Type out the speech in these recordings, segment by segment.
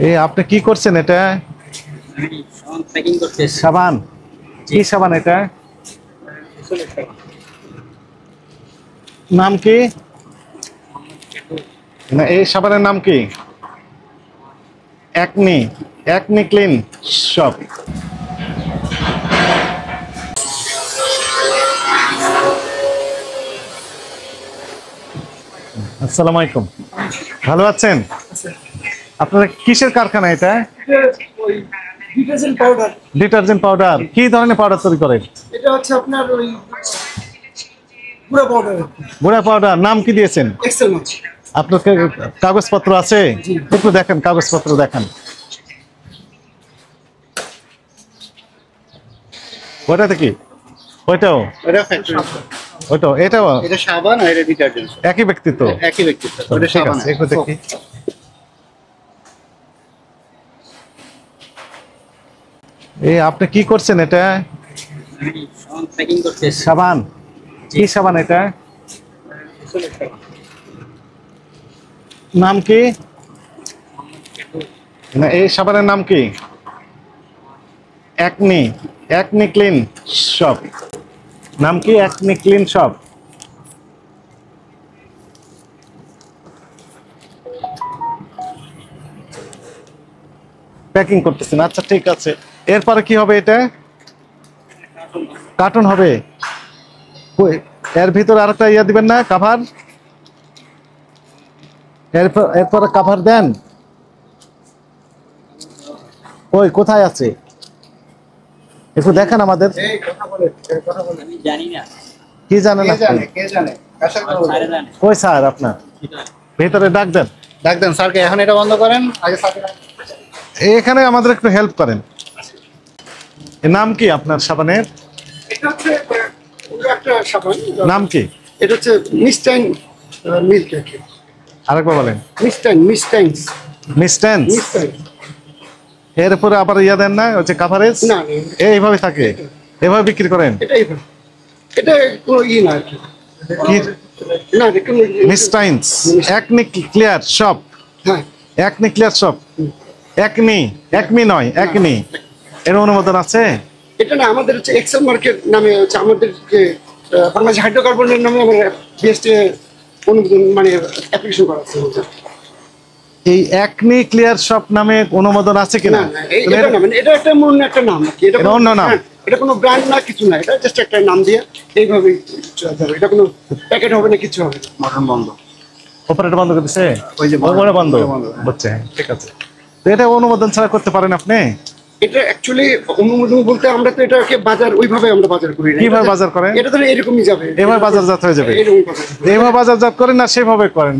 এই আপনি কি করছেন এটা? প্যাকিং করতেছি। সাবান? কি সাবান এটা? নাম কি? না, এই সাবানের নাম কি? একনি। Acne clean shop. আসসালামু আলাইকুম। ভালো আছেন? আপনারা কিসের কারখানা এটা? Detergent powder. Detergent powder. কি ধরনের পাউডার তৈরি করেন? এটা হচ্ছে আপনার ওই গুঁড়া পাউডার। গুঁড়া পাউডার। নাম কি দিয়েছেন? এক্সেল মাছ। আপনার কাগজপত্র আছে? একটু দেখেন, কাগজপত্র দেখান। ওটাতে কি? ওইটাও? এটা ফ্যাক্টরি। ওইটাও? এটাও এটা সাবান আর এটা ডিটারজেন্ট। একই ব্যক্তিত্ব? একই ব্যক্তিত্ব। ওটা ঠিক সাবান। আছে, একটু দেখি। এই আপনি কি করছেন এটা? প্যাকিং করতেছি। সাবান? কি সাবান এটা? নাম কি? না, এই সাবানের নাম কি? একনি। Acne clean shop. নাম কি? Acne clean shop. প্যাকিং করতেছেন? আচ্ছা, ঠিক আছে। এরপরে কি হবে এটা? কার্টুন হবে? কই, এর ভিতরে আরেকটা ইয়া দিবেন না, কাভার? এরপরে কাভার দেন। ওই কোথায় আছে? একটু দেখেন আমাদের। এই কথা বলে, কথা বলে। আমি জানি না। কি জানেন কে আপনি? জানে, কে জানে? আশা করি স্যার জানে। কই স্যার আপনার? ভেতরে ডাক দেন। ডাক দেন স্যারকে, এখন এটা বন্ধ করেন। আগে স্যারকে ডাক দেন। এখানে আমাদের একটু হেল্প করেন। এর নাম কি আপনার সাবানের? এটা হচ্ছে পুরো একটা সাবান। নাম কি? এটা হচ্ছে মিস্টাইন মিল্ক কেক। আরেকবার বলেন। মিস্টাইনস। মিস্টেন্স? মিস্টাইন। এর উপরে আবার ইয়া দেন না, হচ্ছে কাভারেজ? না, এইভাবে থাকে? এভাবে বিক্রি করেন? এটাই ভালো। এটা কোনো না আর কি। কি? না, এটা কোনো মিস্টাইন্স একনি ক্লিয়ার শপ। হ্যাঁ। Acne clear shop. Acne, Acme নয়, একনি। এর অনুমোদন আছে? এটা না, আমাদের হচ্ছে এক্সেল মার্কেট নামে হচ্ছে আমাদের যে বাংলাদেশ হাইড্রোকার্বনের নামে আমরা বিএসটি অনুমোদন মানে অ্যাপ্লিকেশন করা আছে। এই একনি ক্লিয়ার শপ নামে অনুমোদন আছে কিনা? না, না, এটা না, মানে এটা একটা অন্য একটা নাম আর কি। এটা অন্য নাম? হ্যাঁ, এটা কোনো ব্র্যান্ড না, কিছু না, এটা জাস্ট একটা নাম দিয়ে এইভাবেই চলতে হবে। এটা কোনো প্যাকেট হবে না, কিছু হবে না। মটন বন্ধ। অপারেটর বন্ধ করে দিছে? ওই যে ওপরে বন্ধ বন্ধ। হচ্ছে, ঠিক আছে। তো এটা অনুমোদন ছাড়া করতে পারেন আপনি? এটা অ্যাকচুয়ালি অনুমোদন বলতে আমরা তো এটাকে বাজার ওইভাবে আমরা বাজার করি না। কিভাবে বাজার করেন? এটা তো এরকমই যাবে। এভাবে বাজারজাত হয়ে যাবে? এরকম বাজার। এভাবে বাজারজাত করেন না সেভাবে করেন?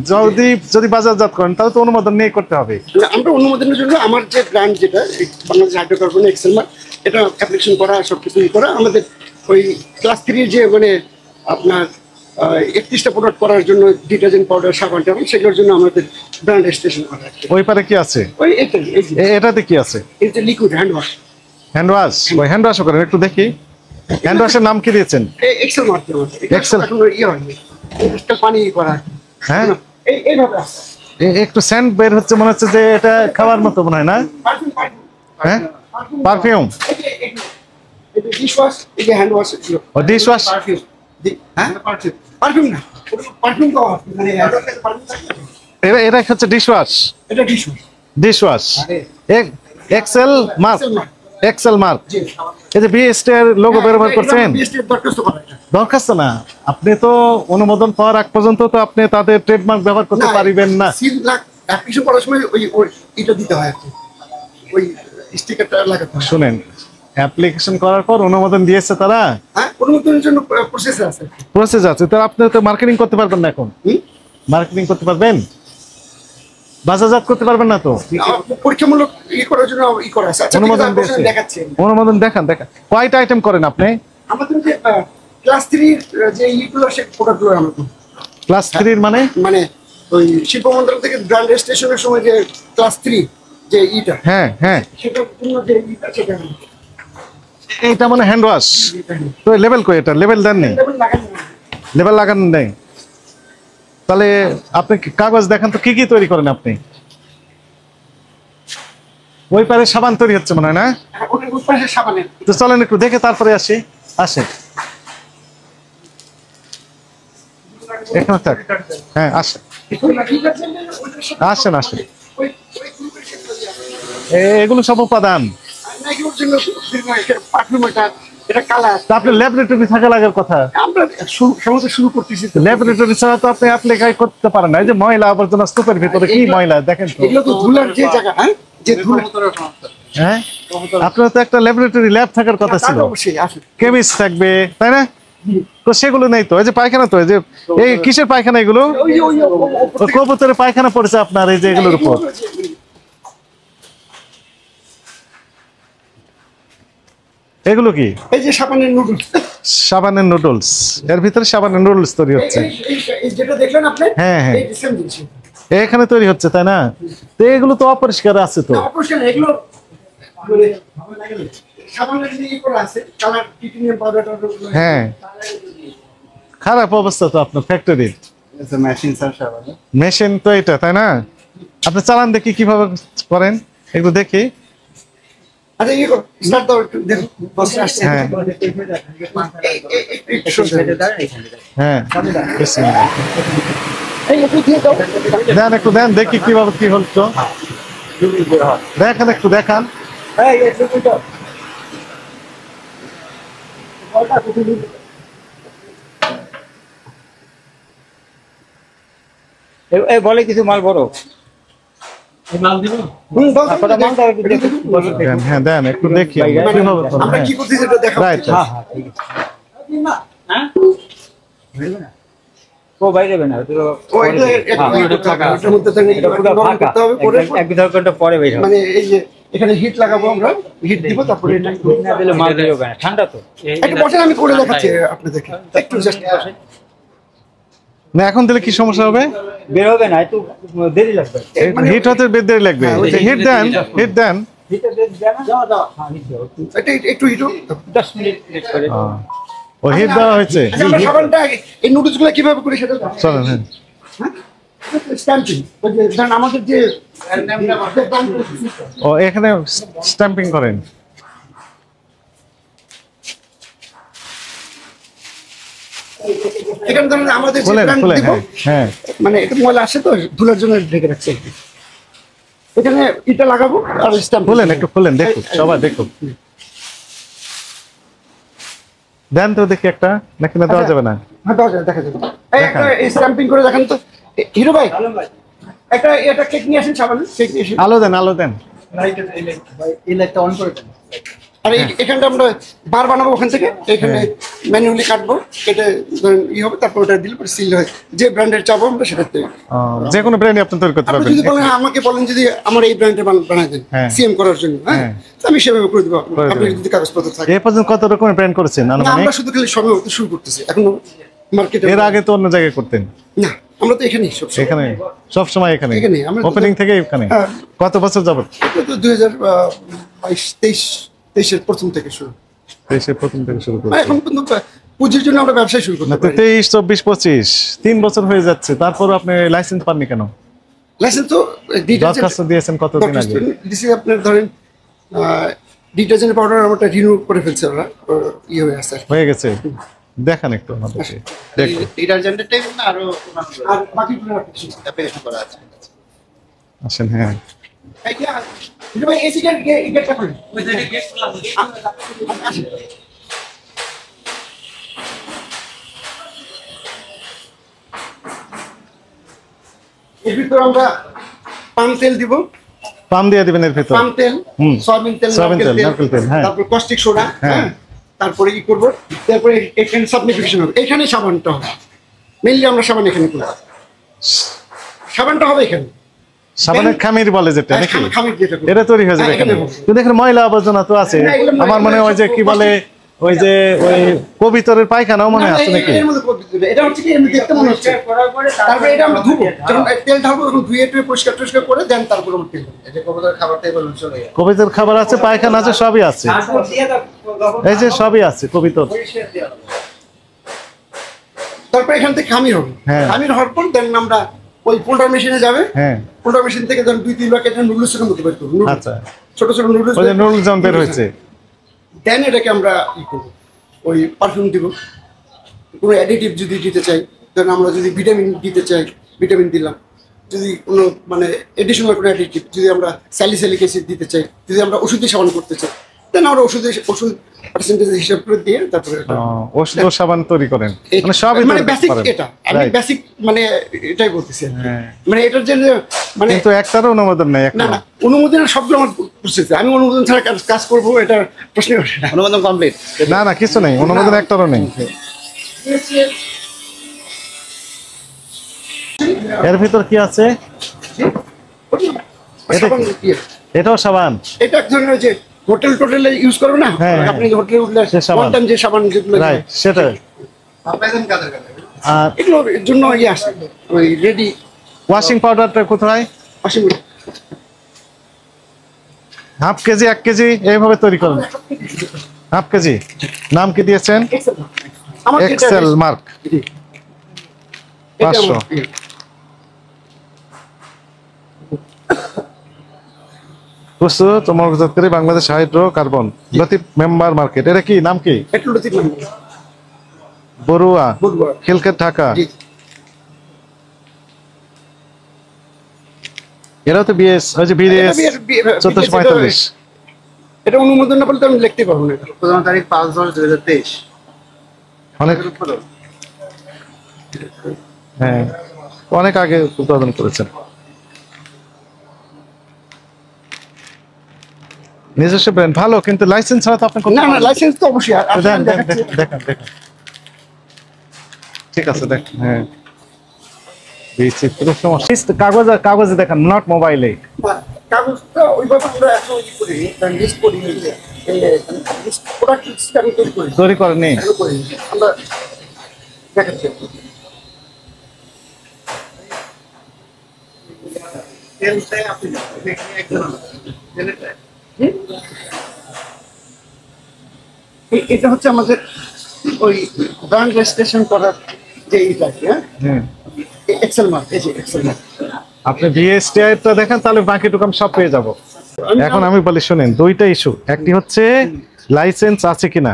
যদি বাজারজাত করেন তাহলে তো অনুমোদন নিয়ে করতে হবে। না, আমরা অনুমোদনের জন্য আমার যে ব্র্যান্ড যেটা এই বাংলাদেশ হাইড্রোকার্বন এক্সেল মার্ক, এটা অ্যাপ্লিকেশন করা, সব কিছু করা আমাদের ওই ক্লাস 3 যে মানে আপনার 31টা প্রোডাক্ট করার জন্য ডিটারজেন্ট পাউডার, সাবান টাবান, সেগুলোর জন্য আমাদের ব্র্যান্ড রেজিস্ট্রেশন করা আছে। ওই পারে কি আছে? ওই এটাই, এই যে এটাতে কি আছে? এই যে liquid hand wash. Hand wash? ওই হ্যান্ড ওয়াশও করেন? একটু দেখি। হ্যান্ড ওয়াশের নাম কি দিয়েছেন? এক্সেল মার্ক আমাদের। Excel? এখন ইয়ে হয়নি, এটা পানি করা। হ্যাঁ, এইভাবে আছে। একটু সেন্ট বের হচ্ছে, মনে হচ্ছে যে এটা খাওয়ার মতো মনে হয় না? পারফিউম, হ্যাঁ, পারফিউম। এই যে ডিশ ওয়াশ, এই যে হ্যান্ড ওয়াশ, ও ডিশ ওয়াশ? পারফিউম। হ্যাঁ, পারফিউম, পারফিউম না, পারফিউম তো মানে পারফিউম থাকে। এটা হচ্ছে ডিশ ওয়াশ? এটা dish wash. Dish wash excel mark? Excel mark. জি। এই যে বিএসটি এর লোগো ব্যবহার করছেন? বিএসটি দরখাস্ত করা এটা। দরখাস্ত না, আপনি তো অনুমোদন পাওয়ার আগ পর্যন্ত তো আপনি তাদের ট্রেডমার্ক ব্যবহার করতে পারবেন না। সিল অ্যাপ্লিকেশন করার সময় ওই এটা দিতে হয় আর কি, ওই স্টিকারটা লাগাতে হয়। শুনেন, অ্যাপ্লিকেশন করার পর অনুমোদন দিয়েছে তারা, হ্যাঁ, অনুমোদনের জন্য প্রসেস আছে। প্রসেস আছে, তো আপনি তো মার্কেটিং করতে পারবেন না এখন? মার্কেটিং করতে পারবেন? বাজারজাত করতে পারবেন না তো? পরীক্ষামূলক করার জন্য করা আছে। আচ্ছা, অনুমোদন দিয়েছে? দেখাচ্ছি। অনুমোদন দেখান। কয়টা আইটেম করেন আপনি? আমাদের যে ক্লাস 3 যে ইগুলো, সে প্রোডাক্টগুলো আমাদের ক্লাস 3 মানে? মানে ওই শিল্প মন্ত্রণ থেকে ব্র্যান্ড রেজিস্ট্রেশনের সময় যে ক্লাস 3 যে ইটা, হ্যাঁ হ্যাঁ, সেটার জন্য যে ইটা, সেটা এইটা মানে হ্যান্ড ওয়াশ। তো লেভেল কই? এটা লেভেল দেননি? লেবেল লাগানো হয়। লেভেল লাগানো নেই? তাহলে আপনি কাগজ দেখান তো, কি কি তৈরি করেন আপনি? ওই পারে সাবান তৈরি হচ্ছে মনে হয় না? ওটার ওই পাশে সাবানের। তো চলেন একটু দেখে তারপরে আসি। আসেন এখানে থাক। হ্যাঁ আসেন আসেন আসেন। এগুলো সব উপাদান। তা আপনার ল্যাবরেটরি থাকা লাগার কথা। আমরা শুরু করতেছি। ল্যাবরেটরি ছাড়া তো আপনি অ্যাপ্লাই করতে পারেন না। এই যে ময়লা আবর্জনা স্তূপের ভিতরে কি ময়লা দেখেন তো। এগুলো তো ধুলার যে জায়গা, হ্যাঁ, যে ধুলা। হ্যাঁ আপনার তো একটা ল্যাবরেটরি ল্যাব থাকার কথা ছিল, অবশ্যই আসুন। কেমিস্ট থাকবে তাই না? তো সেগুলো নেই তো। এই যে পায়খানা, তো এই যে এই কিসের পায়খানা এগুলো? কবুতরের পায়খানা পড়েছে আপনার এই যে এগুলোর উপর। এগুলো কি? এই যে সাবানের নুডলস। সাবানের নুডলস, এর ভিতরে সাবানের নুডলস তৈরি হচ্ছে। যেটা দেখলেন আপনি, হ্যাঁ হ্যাঁ এই সেম জিনিস এখানে তৈরি হচ্ছে তাই না? তো এগুলো তো অপরিষ্কার আছে তো। অপরিষ্কার। এগুলো মানে সাবানের যে করা আছে, কালার টিটানিয়াম পাউডার। হ্যাঁ খারাপ অবস্থা তো আপনার ফ্যাক্টরির। মেশিন স্যার সাবান। মেশিন তো এটা তাই না? আপনি চালান দেখি কিভাবে করেন এগুলো দেখি। আচ্ছা ইয়ে করো, স্টার্ট দাও একটু দেখো। বস আসছে। হ্যাঁ হ্যাঁ বিসমিল্লাহ। এই একটু দিয়ে দাও। দেন একটু দেন দেখি কিভাবে কি হচ্ছে। দেখেন একটু দেখান। এই একটু দাও। বলে কিছু মাল বড় হুম, দাও, দাও, আপনারা মাল দাও একটু দেখি। দেন, হ্যাঁ দেন একটু দেখি কিভাবে করেন। আমরা হ্যাঁ কি করতেছি এটা দেখাবো। রাইট হ্যাঁ হ্যাঁ ঠিক আছে। ও বাইরে যাবে না তো ও এটা একটু ইয়ে করতে হবে, এটার মধ্যে থেকে এটা পুরো গরম ফাঁকা করতে হবে, করে এক দুই ঘন্টা পরে বের হবে মানে এই যে এখানে হিট লাগাবো আমরা, হিট দিব, তারপরে এটা একটু না দিলে মাল বের হবে না ঠান্ডা তো একটু বসেন, আমি করে দেখাচ্ছি আপনাদেরকে একটু জাস্ট। না এখন দিলে কি সমস্যা হবে? বের হবে না একটু দেরি লাগবে হিট হতে দেরি লাগবে। হিট দেন, হিট দেন। হিটে দেন না দাও দাও হ্যাঁ হিট দাও এটা একটু হিট 10 মিনিট লেট করে ও হিট দেওয়া হয়েছে। আচ্ছা, আমরা সাবানটা আগে এই নুডলস গুলো কিভাবে করে সেটা দাও। চলেন হ্যাঁ স্ট্যাম্পিং, ওই যে ধরেন আমাদের যে ও এখানে স্ট্যাম্পিং করেন। এখানে ধরেন আমাদের যে খুলেন brand খুলেন দিব, হ্যাঁ হ্যাঁ মানে এটা ময়লা আসে তো ধুলার জন্য ঢেকে রাখছি আর কি। এখানে এটা লাগাবো আর স্ট্যাম্প খুলেন একটু খুলেন দেখুন সবাই দেখুন। দেন তো দেখি একটা, নাকি না দেওয়া যাবে না? হ্যাঁ দাও, দেখা যাবে। এই একটা স্ট্যাম্পিং করে দেখেন তো হিরো ভাই, একটা এটা কেক নিয়ে আসেন, সাবান কেক নিয়ে আসেন। আলো দেন আলো দেন। এই লাইটটা অন করে দেন আর এখানটা আমরা বার বানাবো, ওখান থেকে এখানে ম্যানুয়ালি কাটবো, কেটে ধরেন হবে, তারপর ওটা দিলে পরে সিল হয়। যে ব্র্যান্ডের চাবো আমরা সেটাতে। যে কোনো ব্র্যান্ডে আপনি তৈরি করতে আপনি পারবেন। যদি বলেন, আমাকে বলেন যদি আমার এই ব্র্যান্ডে বানাই দেন হ্যাঁ। সিএম করার জন্য, হ্যাঁ হ্যাঁ। তো আমি সেভাবে করে দেবো। করে আপনি দেবেন। যদি কাগজপত্র থাকে। এ পর্যন্ত কত রকমের ব্র্যান্ড করেছেন না, আনুমানিক? আমরা শুধু খালি সবে শুরু করতেছি এখন মার্কেটে। এর আগে তো অন্য জায়গায় করতেন। না, আমরা তো এখানেই সব এখানে সব সময় এখানে এখানে, আমরা তো- ওপেনিং থেকে এখানে। হ্যাঁ। কত বছর যাবত? তো 2022-23 প্রথম থেকে শুরু। দেশের প্রথম থেকে শুরু করে। এখন পর্যন্ত পুঁজির জন্য আমরা ব্যবসা শুরু না করতে তো পারি। 23, 24, 25 3 বছর হয়ে যাচ্ছে, তারপর আপনি লাইসেন্স পাননি কেন? লাইসেন্স তো দরখাস্ত দিয়েছেন কতদিন আগে? ডিসি আপনার ধরেন ডিটারজেন্ট পাউডার আমরা রিনিউ করে ফেলছে, ওরা ইয়ে হয়ে আছে। হয়ে গেছে? দেখান একটু আমাদেরকে দেখুন। ডিটারজেন্টের টাইপ না আরো আর বাকিগুলো অ্যাপ্লিকেশন করা আছে আসেন হ্যাঁ এই গেটটা করেন। এর ভিতরে আমরা পাম তেল দিব, পাম দিয়ে দিবেন এর ভিতর। পাম তেল, হুম। সয়াবিন তেল, সয়াবিন তেল, নারকেল তেল, হ্যাঁ। তারপর কস্টিক সোডা, হ্যাঁ। হ্যাঁ, তারপরে কি করব, তারপরে এখানে সাবলিফিকেশন হবে, এখানে সাবানটা হবে মেইনলি। আমরা সাবান এখানে করব, সাবানটা হবে এখানে। সাবানের খামির বলে যেটা নাকি? খামির যেটা করব। এটা তৈরি হয়ে যাবে হ্যাঁ, এখানে। এখানে হবে। কিন্তু এখানে ময়লা আবর্জনা তো আছে। না, এগুলো আমার মনে হয় যে কি বলে ওই যে ওই কবিতরের পায়খানাও মনে হয় না, আছে নাকি? এর মধ্যে পদ্ধতি না। এটা হচ্ছে কি এমনি দেখতে মনে হচ্ছে। তারপরে এটা আমরা ধুবো, যখন তেল ঢালবো তখন ধুয়ে টুয়ে পরিষ্কার টরিষ্কার করে দেন, তারপর আমরা তেল দেবো। এই যে কবুতর খাবারটাই বলুন চলে যায় কবিতর খাবার আছে, পায়খানা আছে, সবই আছে। এই যে সবই আছে কবিতর। তারপর এখান থেকে খামির হবে, হ্যাঁ। খামির হওয়ার পর দেন আমরা ওই পোল্ডার মেশিনে যাবে, হ্যাঁ পোল্ট্রি মেশিন থেকে ধরেন 2-3 লাখ এটা নুডলসের মতো বের করবো, noodles। আচ্ছা, ছোট ছোট নুডলস, ওই যে নুডলস যেমন বের হয়েছে, দেন এটাকে আমরা ই করবো, ওই পারফিউম দিব। কোনো অ্যাডিটিভ যদি দিতে চাই, ধরেন আমরা যদি ভিটামিন দিতে চাই, ভিটামিন দিলাম। যদি কোনো মানে এডিশনাল কোনো অ্যাডিটিভ যদি আমরা স্যালিসাইলিক অ্যাসিড দিতে চাই, যদি আমরা ওষুধে সাবান করতে চাই, দেন আমরা ওষুধ পার্সেন্টেজ হিসাব করে দিয়ে তারপরে ওষুধ ও সাবান তৈরি করেন, মানে সবই মানে তৈরি বেসিক করেন। এটা আমি Right. বেসিক মানে এটাই বলতেছি আর কি। হ্যাঁ। মানে এটার যে মানে কিন্তু একটারও অনুমোদন নেই না একটা। না অনুমোদনের সবগুলো আমার প্রসেস, আমি অনুমোদন ছাড়া কাজ করবো এটা প্রশ্নই ওঠে না। অনুমোদন কমপ্লিট। না না কিছু নেই, অনুমোদন একটারও নেই। এর ভিতর কি আছে? এটা সাবান কি? দিয়ে। এটাও সাবান। এটা এক ধরনের যে হোটেল টোটেলে ইউজ করবে না, হ্যাঁ, হ্যাঁ। আপনি হোটেলে উঠলে সে সাবান। one time যে সাবান যেগুলো রাইট, সেটা। আপনাদের কাদের কাছে আর এগুলোর জন্য ইয়ে আসে ওই রেডি ওয়াশিং পাউডারটা কোথায়? ওয়াশিং হাফ কেজি 1 কেজি এইভাবে তৈরি করেন। হাফ কেজি নাম কি দিয়েছেন? আমার যেটা এক্সেল মার্ক। জি। এটা 500 আমার, ইয়ে। প্রস্তুত মনোজাতকারী Bangladesh hydrocarbon Latif member market. এটা কি নাম কি? একটু লতিফ নাম। বড়ুয়া, বড়ুয়া। খিলক্ষেত, ঢাকা। জি। এরা তো বিএস, ওই যে বিএস 1445। এটা অনুমোদন না পেলে তো আমি লিখতে পারবো না এটা। প্রথম তারিখ 5/10/2023। অনেক, হ্যাঁ অনেক আগে উৎপাদন করেছেন। নিজস্ব ব্র্যান্ড ভালো, কিন্তু লাইসেন্স ছাড়া তো আপনি করতে না না পারবেন না। লাইসেন্স তো অবশ্যই দেখেন, দেখেন, দেখেন। ঠিক আছে, দেখেন। হ্যাঁ, বিচিত্র সমস্যা। কাগজে দেখেন, নট মোবাইলে। কাগজটা ওইভাবে আমরা এখন ই করি, লিস্ট করি, প্রোডাক্ট লিস্ট আমি তৈরি করি, তৈরি করেনি? এগুলো করি আমরা। দেখাচ্ছি তেলটাই আপনি দেখেন একদম তেলটা এটা হচ্ছে আমাদের ওই ব্র্যান্ড রেজিস্ট্রেশন করার যে এইটা, হ্যাঁ হুম। এক্সেল মার্ক, এই যে এক্সেল মার্ক। আপনি বিএসটিআইটা দেখেন, তাহলে বাকিটুকু আমি সব পেয়ে যাব। এখন আমি বলি শুনেন, দুইটা ইস্যু। একটি হচ্ছে লাইসেন্স আছে কিনা,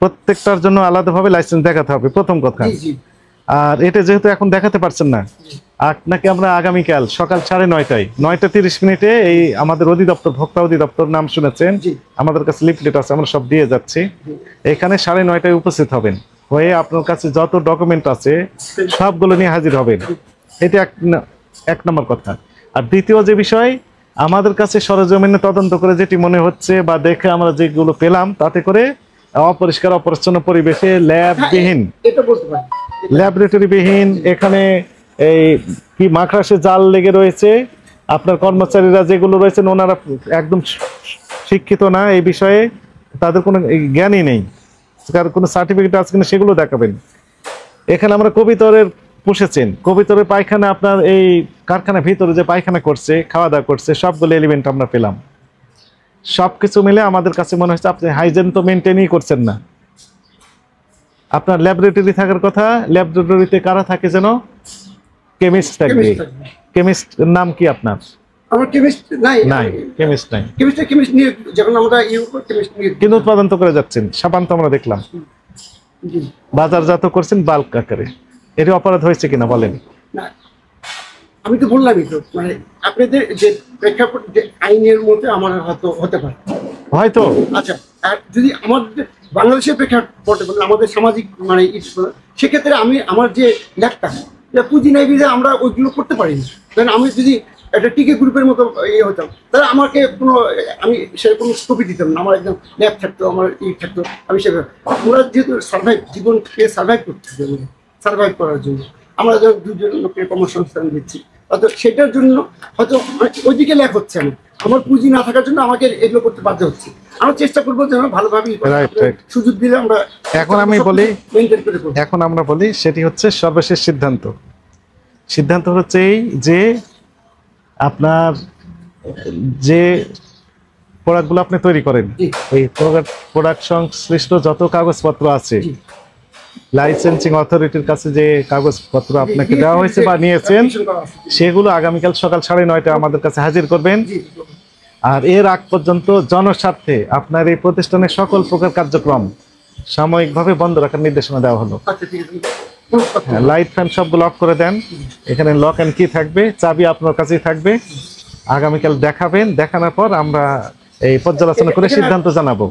প্রত্যেকটার জন্য আলাদাভাবে লাইসেন্স দেখাতে হবে, প্রথম কথা। জি জি আর এটা যেহেতু এখন দেখাতে পারছেন না, আপনাকে আমরা আগামীকাল সকাল 9:30টায় 9:30 এই আমাদের অধিদপ্তর, ভোক্তা অধিদপ্তর নাম শুনেছেন, জি। আমাদের কাছে লিফলেট আছে, আমরা সব দিয়ে যাচ্ছি। এখানে 9:30টায় উপস্থিত হবেন, হয়ে আপনার কাছে যত ডকুমেন্ট আছে সবগুলো নিয়ে হাজির হবেন। এটা এক নম্বর কথা। আর দ্বিতীয় যে বিষয়, আমাদের কাছে সরেজমিনে তদন্ত করে যেটি মনে হচ্ছে বা দেখে আমরা যেগুলো পেলাম, তাতে করে অপরিষ্কার অপরিচ্ছন্ন পরিবেশে ল্যাববিহীন, এটা বলতে পারি। ল্যাবরেটরি বিহীন, এখানে এই কি মাকড়াসে জাল লেগে রয়েছে, আপনার কর্মচারীরা যেগুলো রয়েছেন ওনারা একদম শিক্ষিত না এই বিষয়ে, তাদের কোনো জ্ঞানই নেই, কার কোনো সার্টিফিকেট আছে কিনা সেগুলো দেখাবেন। এখানে আমরা কবিতরের পুষেছেন, কবিতরের পায়খানা আপনার এই কারখানার ভিতরে যে পায়খানা করছে, খাওয়া দাওয়া করছে, সবগুলো এলিমেন্ট আমরা পেলাম। সবকিছু মিলে আমাদের কাছে মনে হচ্ছে আপনি হাইজেন তো মেনটেনই করছেন না। আপনার ল্যাবরেটরি থাকার কথা, ল্যাবরেটরিতে কারা থাকে যেন? কেমিস্ট থাকবে। Chemist থাকবে। কেমিস্ট নাম কি আপনার? আমার কেমিস্ট নাই, নাই, কেমিস্ট নাই, কেমিস্ট নিয়ে যখন আমরা কেমিস্ট নিয়ে কিন্তু উৎপাদন তো করে যাচ্ছেন। সাবান তো আমরা দেখলাম জি বাজারজাত করছেন বাল্ক আকারে। এর অপরাধ হয়েছে কিনা বলেন? না, আমি তো বললামই তো, মানে আপনাদের যে প্রেক্ষাপট যে আইনের মধ্যে আমার হয়তো হতে পারে হয়তো। আচ্ছা। আর যদি আমাদের বাংলাদেশের প্রেক্ষাপটে বলেন, আমাদের সামাজিক মানে সেক্ষেত্রে আমি আমার যে ল্যাবটা পুঁজি নাই বিধে আমরা ওইগুলো করতে পারি না। কারণ আমি যদি একটা টিকে গ্রুপের মতো ইয়ে হতাম, তাহলে আমাকে কোনো আমি সেরকম স্কোপই দিতাম না, আমার একদম ল্যাব থাকতো, আমার থাকতো, আমি সেভাবে আমরা যেহেতু জীবনকে সার্ভাইভ করতে হবে, সার্ভাইভ করার জন্য আমরা যখন দুজন লোকের কর্মসংস্থান দিচ্ছি, অর্থাৎ সেটার জন্য হয়তো ওইদিকে ল্যাব হচ্ছে না, আমার পুঁজি না থাকার জন্য আমাকে এগুলো করতে বাধ্য হচ্ছে। আমরা চেষ্টা করবো যেন ভালোভাবেই সুযোগ দিলে আমরা এখন আমি বলি, মেনটেন করে করবো। এখন আমরা বলি সেটি হচ্ছে সর্বশেষ সিদ্ধান্ত। সিদ্ধান্ত হচ্ছে এই যে আপনার যে প্রোডাক্টগুলো আপনি তৈরি করেন, জি। এই প্রোডাক্ট সংশ্লিষ্ট যত কাগজপত্র আছে, জি। লাইসেন্সিং অথরিটির কাছে যে কাগজপত্র আপনাকে দেওয়া হয়েছে বা নিয়েছেন সেগুলো আগামীকাল সকাল 9:30 আমাদের কাছে হাজির করবেন। আর এর আগ পর্যন্ত জনস্বার্থে আপনার এই প্রতিষ্ঠানের সকল প্রকার কার্যক্রম সাময়িকভাবে বন্ধ রাখার নির্দেশনা দেওয়া হলো। আচ্ছা ঠিক আছে। হ্যাঁ, লাইট ফ্যান সবগুলো অফ করে দেন। এখানে লক অ্যান্ড কি থাকবে, চাবি আপনার কাছেই থাকবে। আগামীকাল দেখাবেন, দেখানোর পর আমরা এই পর্যালোচনা করে সিদ্ধান্ত জানাবো।